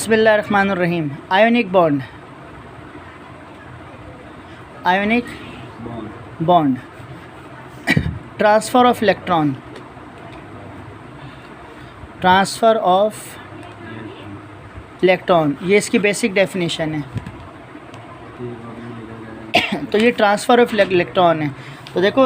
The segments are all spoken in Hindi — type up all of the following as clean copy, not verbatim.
बिस्मिल्लाहिर्रहमानिर्रहीम। Ionic bond, ionic bond, transfer of electron, transfer of electron, ये इसकी बेसिक डेफिनेशन है। तो ये ट्रांसफ़र ऑफ इलेक्ट्रॉन है। तो देखो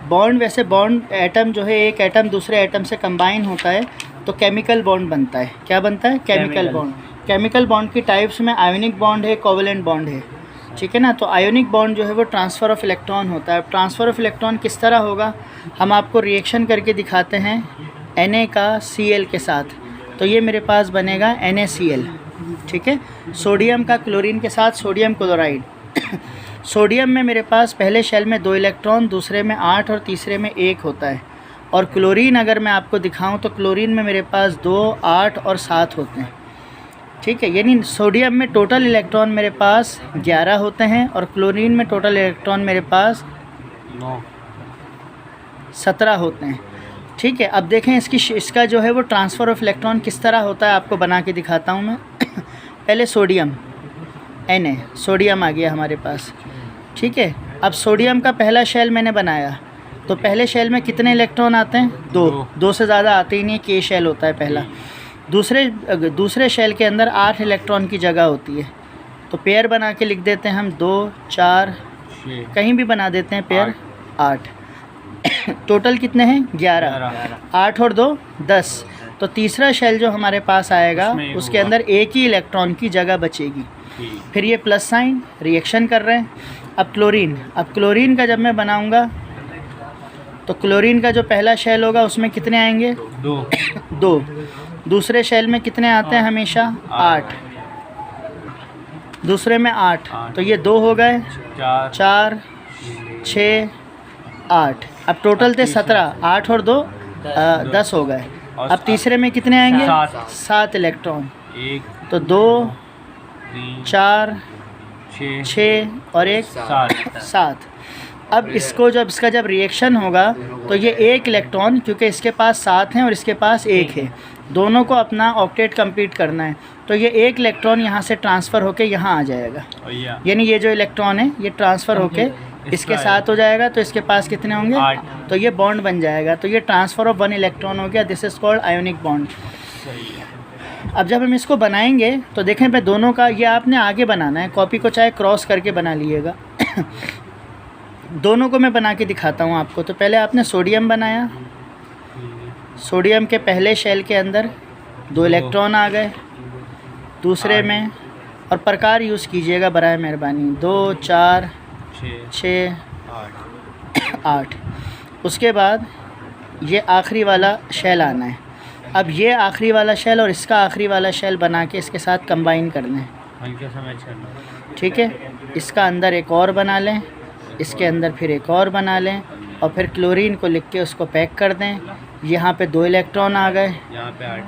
बॉन्ड, वैसे बॉन्ड एटम जो है, एक एटम दूसरे एटम से कंबाइन होता है तो केमिकल बॉन्ड बनता है। क्या बनता है? Chemical bond. केमिकल बॉन्ड की टाइप्स में आयोनिक बॉन्ड है, कोवेलेंट बॉन्ड है, ठीक है ना। तो आयोनिक बॉन्ड जो है वो ट्रांसफ़र ऑफ इलेक्ट्रॉन होता है। ट्रांसफ़र ऑफ इलेक्ट्रॉन किस तरह होगा, हम आपको रिएक्शन करके दिखाते हैं Na का Cl के साथ। तो ये मेरे पास बनेगा NaCl, ठीक है। सोडियम का क्लोरीन के साथ सोडियम क्लोराइड। सोडियम में मेरे पास पहले शेल में 2 इलेक्ट्रॉन, दूसरे में 8 और तीसरे में 1 होता है। और क्लोरीन अगर मैं आपको दिखाऊं तो क्लोरीन में मेरे पास 2, 8 और 7 होते हैं, ठीक है। यानी सोडियम में टोटल इलेक्ट्रॉन मेरे पास 11 होते हैं और क्लोरीन में टोटल इलेक्ट्रॉन मेरे पास 17 होते हैं, ठीक है। अब देखें इसका जो है वो ट्रांसफ़र ऑफ इलेक्ट्रॉन किस तरह होता है, आपको बना के दिखाता हूँ मैं। पहले सोडियम Na, सोडियम आ गया हमारे पास, ठीक है। अब सोडियम का पहला शेल मैंने बनाया तो पहले शेल में कितने इलेक्ट्रॉन आते हैं? 2 से ज़्यादा आते ही नहीं, K शेल होता है पहला। दूसरे शेल के अंदर 8 इलेक्ट्रॉन की जगह होती है। तो पेयर बना के लिख देते हैं हम, 2, 4, कहीं भी बना देते हैं पेयर, 8। टोटल कितने हैं? 11। 8 और 2 10। तो तीसरा शेल जो हमारे पास आएगा उसके अंदर एक ही इलेक्ट्रॉन की जगह बचेगी। फिर ये प्लस साइन, रिएक्शन कर रहे हैं। अब क्लोरीन का जब मैं बनाऊंगा तो क्लोरीन का जो पहला शेल होगा उसमें कितने आएंगे? 2। दूसरे शेल में कितने आते हैं? हमेशा 8। दूसरे में 8, तो ये 2 हो गए, 4, 6, 8। अब टोटल थे 17, 8 और 2 10 हो गए। अब तीसरे में कितने आएंगे? 7 इलेक्ट्रॉन। तो 2, 4, 6 और 1 7। अब इसका जब रिएक्शन होगा तो ये 1 इलेक्ट्रॉन, क्योंकि इसके पास 7 हैं और इसके पास 1 है, दोनों को अपना ऑक्टेट कंप्लीट करना है। तो ये 1 इलेक्ट्रॉन यहाँ से ट्रांसफ़र होके यहाँ आ जाएगा। यानी ये जो इलेक्ट्रॉन है ये ट्रांसफ़र होके इसके साथ हो जाएगा, तो इसके पास कितने होंगे? 8। तो ये बॉन्ड बन जाएगा। तो ये ट्रांसफ़र ऑफ 1 इलेक्ट्रॉन हो गया। This is called ionic bond. अब जब हम इसको बनाएंगे तो देखें पे दोनों का, ये आपने आगे बनाना है, कॉपी को चाहे क्रॉस करके बना लीजिएगा। दोनों को मैं बना के दिखाता हूँ आपको। तो पहले आपने सोडियम बनाया, सोडियम के पहले शेल के अंदर 2 इलेक्ट्रॉन आ गए, दूसरे में, और प्रकार यूज़ कीजिएगा बराए मेहरबानी, 2, 4, 6, 8। उसके बाद ये आखिरी वाला शेल आना है। अब ये आखिरी वाला शेल और इसका आखिरी वाला शेल बना के इसके साथ कंबाइन कर लें, ठीक है। इसका अंदर एक और बना लें, इसके अंदर फिर एक और बना लें, और फिर क्लोरीन को लिख के उसको पैक कर दें। यहाँ पे 2 इलेक्ट्रॉन आ गए,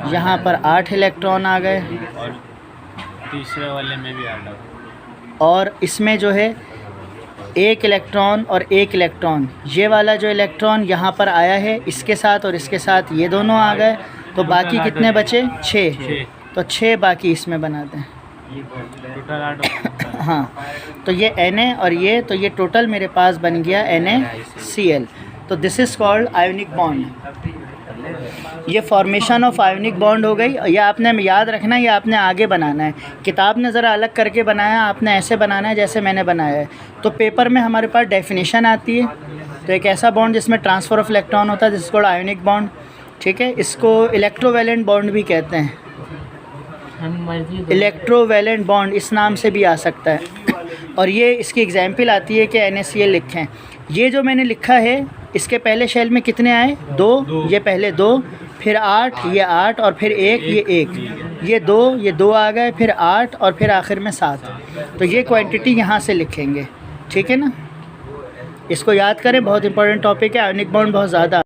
यहाँ पर 8 इलेक्ट्रॉन आ गए, और तीसरे वाले में भी 8। और इसमें जो है 1 इलेक्ट्रॉन और 1 इलेक्ट्रॉन, ये वाला जो इलेक्ट्रॉन यहाँ पर आया है इसके साथ और इसके साथ ये दोनों आ गए। तो बाकी कितने बचे? 6। तो 6 बाकी इसमें बनाते हैं, टोटल 8। हाँ। तो ये Na और ये, तो ये टोटल मेरे पास बन गया NaCl। तो this is called ionic bond. ये फॉर्मेशन ऑफ आयोनिक बॉन्ड हो गई। ये आपने याद रखना है, ये आपने आगे बनाना है। किताब ने ज़रा अलग करके बनाया, आपने ऐसे बनाना है जैसे मैंने बनाया है। तो पेपर में हमारे पास डेफिनेशन आती है। तो एक ऐसा बॉन्ड जिसमें ट्रांसफ़र ऑफ इलेक्ट्रॉन होता है, this is called ionic bond, ठीक है। इसको इलेक्ट्रोवैलेंट बॉन्ड भी कहते हैं। इलेक्ट्रोवैलेंट बॉन्ड इस नाम से भी आ सकता है। और ये इसकी एग्जाम्पल आती है कि NaCl लिखें। ये जो मैंने लिखा है इसके पहले शेल में कितने आए? 2। ये पहले 2, फिर 8, ये 8, और फिर 1, ये 1, ये 2 आ गए, फिर 8 और फिर आखिर में 7। तो ये क्वांटिटी यहाँ से लिखेंगे, ठीक है ना। इसको याद करें, बहुत इंपॉर्टेंट टॉपिक है। आयोनिक बॉन्ड बहुत ज़्यादा